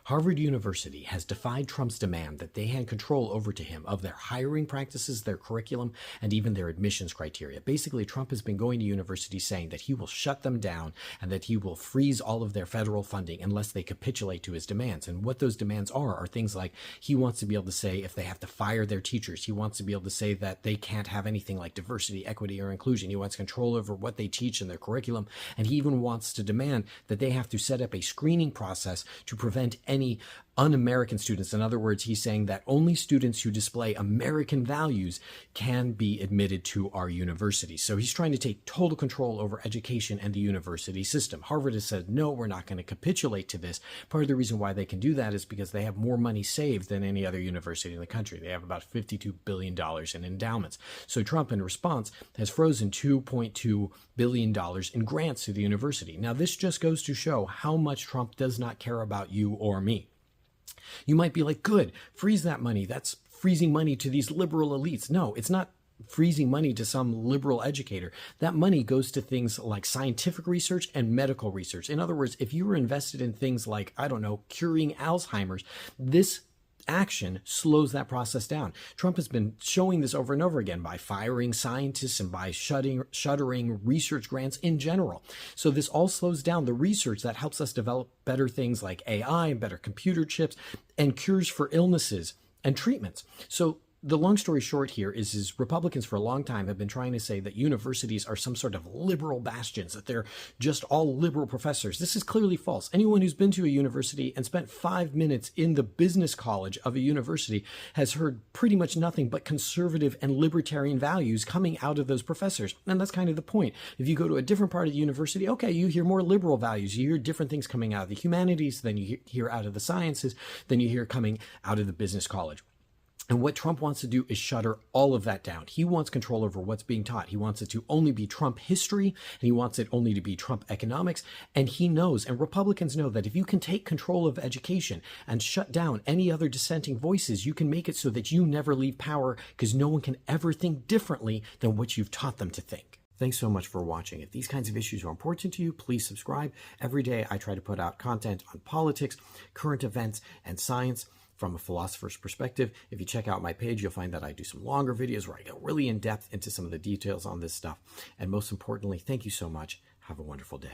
Harvard University has defied Trump's demand that they hand control over to him of their hiring practices, their curriculum, and even their admissions criteria. Basically, Trump has been going to universities saying that he will shut them down and that he will freeze all of their federal funding unless they capitulate to his demands. And what those demands are things like he wants to be able to say if they have to fire their teachers, he wants to be able to say that they can't have anything like diversity, equity, or inclusion. He wants control over what they teach in their curriculum. And he even wants to demand that they have to set up a screening process to prevent any un-American students. In other words, he's saying that only students who display American values can be admitted to our university. So he's trying to take total control over education and the university system. Harvard has said, no, we're not going to capitulate to this. Part of the reason why they can do that is because they have more money saved than any other university in the country. They have about $52 billion in endowments. So Trump, in response, has frozen $2.2 billion in grants to the university. Now, this just goes to show how much Trump does not care about you or me. You might be like, good, freeze that money. That's freezing money to these liberal elites. No, it's not freezing money to some liberal educator. That money goes to things like scientific research and medical research. In other words, if you were invested in things like, I don't know, curing Alzheimer's, this action slows that process down. Trump has been showing this over and over again by firing scientists and by shuttering research grants in general. So this all slows down the research that helps us develop better things like AI, better computer chips, and cures for illnesses and treatments. So the long story short here is Republicans for a long time have been trying to say that universities are some sort of liberal bastions, that they're just all liberal professors. This is clearly false. Anyone who's been to a university and spent 5 minutes in the business college of a university has heard pretty much nothing but conservative and libertarian values coming out of those professors. And that's kind of the point. If you go to a different part of the university, okay, you hear more liberal values. You hear different things coming out of the humanities than you hear out of the sciences, than you hear coming out of the business college. And what Trump wants to do is shutter all of that down. He wants control over what's being taught. He wants it to only be Trump history, and he wants it only to be Trump economics. And he knows, and Republicans know, that if you can take control of education and shut down any other dissenting voices, you can make it so that you never leave power, because no one can ever think differently than what you've taught them to think. Thanks so much for watching. If these kinds of issues are important to you, please subscribe. Every day I try to put out content on politics, current events, and science from a philosopher's perspective. If you check out my page, you'll find that I do some longer videos where I go really in depth into some of the details on this stuff. And most importantly, thank you so much. Have a wonderful day.